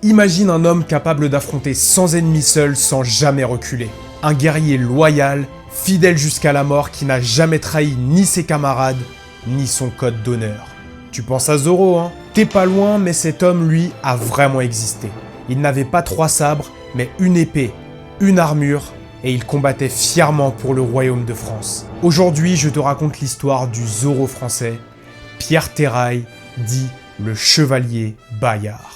Imagine un homme capable d'affronter 100 ennemis seul sans jamais reculer. Un guerrier loyal, fidèle jusqu'à la mort qui n'a jamais trahi ni ses camarades, ni son code d'honneur. Tu penses à Zoro, hein? T'es pas loin, mais cet homme, lui, a vraiment existé. Il n'avait pas 3 sabres, mais une épée, une armure, et il combattait fièrement pour le royaume de France. Aujourd'hui, je te raconte l'histoire du Zoro français, Pierre Terrail, dit le chevalier Bayard.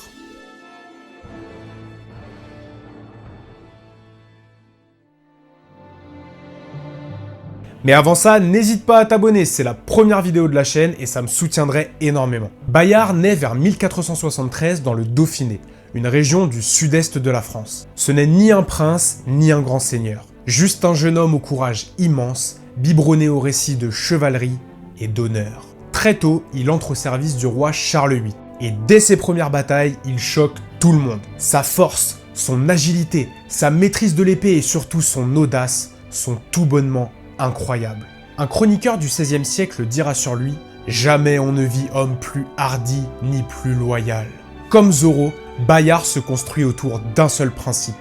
Mais avant ça, n'hésite pas à t'abonner, c'est la première vidéo de la chaîne et ça me soutiendrait énormément. Bayard naît vers 1473 dans le Dauphiné, une région du sud-est de la France. Ce n'est ni un prince, ni un grand seigneur. Juste un jeune homme au courage immense, biberonné au récit de chevalerie et d'honneur. Très tôt, il entre au service du roi Charles VIII. Et dès ses premières batailles, il choque tout le monde. Sa force, son agilité, sa maîtrise de l'épée et surtout son audace sont tout bonnement incroyables. Un chroniqueur du XVIe siècle dira sur lui « Jamais on ne vit homme plus hardi ni plus loyal ». Comme Zoro, Bayard se construit autour d'un seul principe,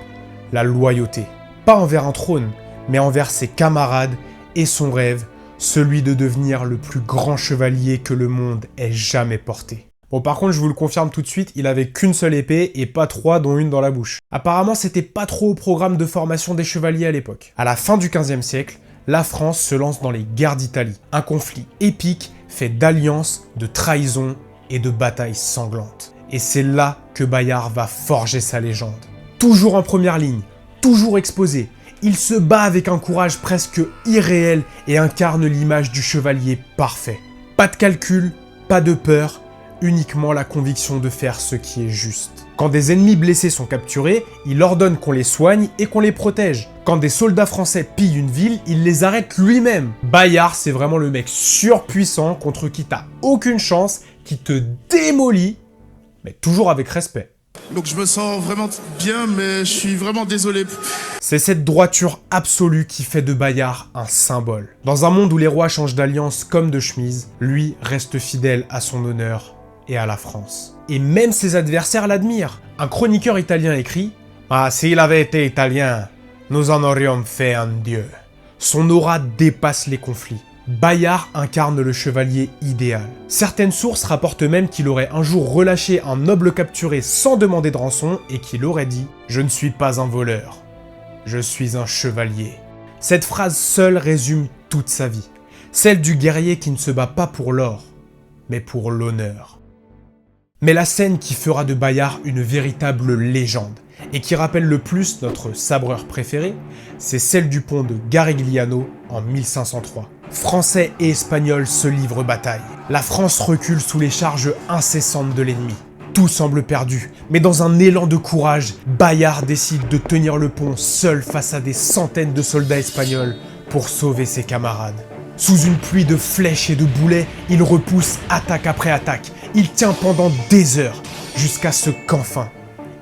la loyauté. Pas envers un trône, mais envers ses camarades et son rêve, celui de devenir le plus grand chevalier que le monde ait jamais porté. Bon, par contre, je vous le confirme tout de suite, il avait qu'une seule épée et pas 3 dont une dans la bouche. Apparemment, c'était pas trop au programme de formation des chevaliers à l'époque. À la fin du XVe siècle, la France se lance dans les guerres d'Italie. Un conflit épique fait d'alliances, de trahisons et de batailles sanglantes. Et c'est là que Bayard va forger sa légende. Toujours en première ligne, toujours exposé, il se bat avec un courage presque irréel et incarne l'image du chevalier parfait. Pas de calcul, pas de peur, uniquement la conviction de faire ce qui est juste. Quand des ennemis blessés sont capturés, il ordonne qu'on les soigne et qu'on les protège. Quand des soldats français pillent une ville, il les arrête lui-même. Bayard, c'est vraiment le mec surpuissant contre qui t'as aucune chance, qui te démolit, mais toujours avec respect. Donc je me sens vraiment bien, mais je suis vraiment désolé. C'est cette droiture absolue qui fait de Bayard un symbole. Dans un monde où les rois changent d'alliance comme de chemise, lui reste fidèle à son honneur et à la France. Et même ses adversaires l'admirent. Un chroniqueur italien écrit « Ah, s'il avait été italien, nous en aurions fait un dieu. » Son aura dépasse les conflits. Bayard incarne le chevalier idéal. Certaines sources rapportent même qu'il aurait un jour relâché un noble capturé sans demander de rançon et qu'il aurait dit « Je ne suis pas un voleur, je suis un chevalier ». Cette phrase seule résume toute sa vie. Celle du guerrier qui ne se bat pas pour l'or, mais pour l'honneur. Mais la scène qui fera de Bayard une véritable légende et qui rappelle le plus notre sabreur préféré, c'est celle du pont de Garigliano en 1503. Français et Espagnols se livrent bataille. La France recule sous les charges incessantes de l'ennemi. Tout semble perdu, mais dans un élan de courage, Bayard décide de tenir le pont seul face à des centaines de soldats espagnols pour sauver ses camarades. Sous une pluie de flèches et de boulets, il repousse attaque après attaque. Il tient pendant des heures, jusqu'à ce qu'enfin,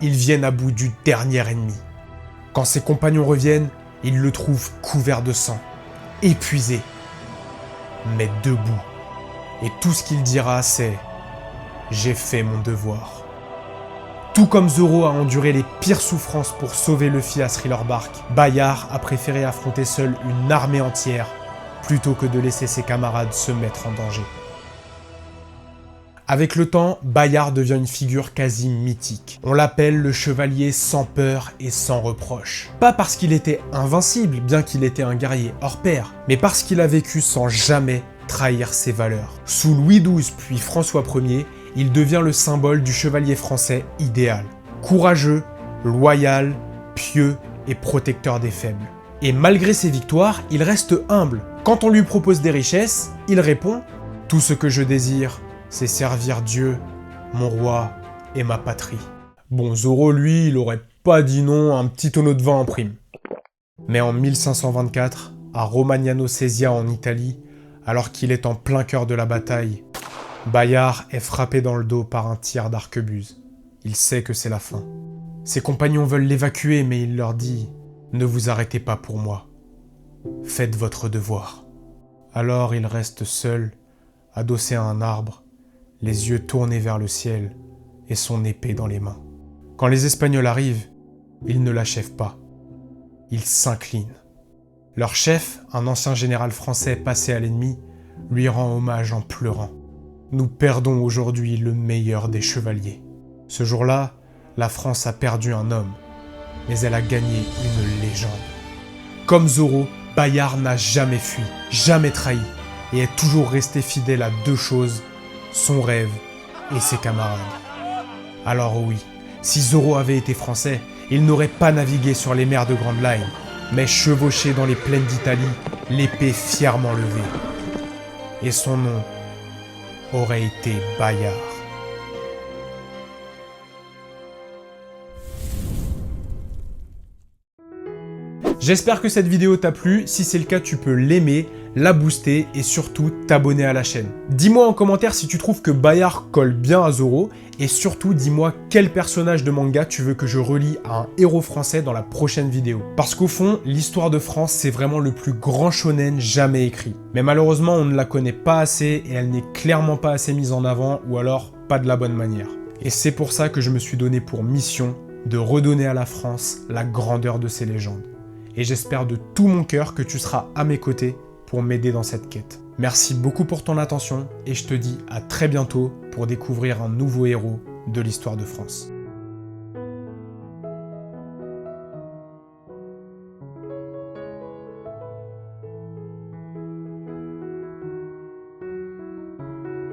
il vienne à bout du dernier ennemi. Quand ses compagnons reviennent, ils le trouvent couvert de sang, épuisé, mais debout. Et tout ce qu'il dira, c'est « J'ai fait mon devoir ». Tout comme Zoro a enduré les pires souffrances pour sauver Luffy à Thriller Bark, Bayard a préféré affronter seul une armée entière plutôt que de laisser ses camarades se mettre en danger. Avec le temps, Bayard devient une figure quasi mythique. On l'appelle le chevalier sans peur et sans reproche. Pas parce qu'il était invincible, bien qu'il était un guerrier hors pair, mais parce qu'il a vécu sans jamais trahir ses valeurs. Sous Louis XII puis François Ier, il devient le symbole du chevalier français idéal. Courageux, loyal, pieux et protecteur des faibles. Et malgré ses victoires, il reste humble. Quand on lui propose des richesses, il répond « Tout ce que je désire, c'est servir Dieu, mon roi et ma patrie. » Bon, Zoro, lui, il aurait pas dit non à un petit tonneau de vin en prime. Mais en 1524, à Romagnano Sesia en Italie, alors qu'il est en plein cœur de la bataille, Bayard est frappé dans le dos par un tir d'arquebuse. Il sait que c'est la fin. Ses compagnons veulent l'évacuer, mais il leur dit « Ne vous arrêtez pas pour moi. Faites votre devoir. » Alors il reste seul, adossé à un arbre, les yeux tournés vers le ciel et son épée dans les mains. Quand les Espagnols arrivent, ils ne l'achèvent pas. Ils s'inclinent. Leur chef, un ancien général français passé à l'ennemi, lui rend hommage en pleurant. Nous perdons aujourd'hui le meilleur des chevaliers. Ce jour-là, la France a perdu un homme, mais elle a gagné une légende. Comme Zorro, Bayard n'a jamais fui, jamais trahi, et est toujours resté fidèle à deux choses, son rêve et ses camarades. Alors oui, si Zorro avait été français, il n'aurait pas navigué sur les mers de Grand Line, mais chevauché dans les plaines d'Italie, l'épée fièrement levée. Et son nom aurait été Bayard. J'espère que cette vidéo t'a plu, si c'est le cas tu peux l'aimer, la booster et surtout t'abonner à la chaîne. Dis-moi en commentaire si tu trouves que Bayard colle bien à Zorro et surtout dis-moi quel personnage de manga tu veux que je relie à un héros français dans la prochaine vidéo. Parce qu'au fond, l'histoire de France c'est vraiment le plus grand shonen jamais écrit. Mais malheureusement on ne la connaît pas assez et elle n'est clairement pas assez mise en avant ou alors pas de la bonne manière. Et c'est pour ça que je me suis donné pour mission de redonner à la France la grandeur de ses légendes. Et j'espère de tout mon cœur que tu seras à mes côtés pour m'aider dans cette quête. Merci beaucoup pour ton attention et je te dis à très bientôt pour découvrir un nouveau héros de l'histoire de France.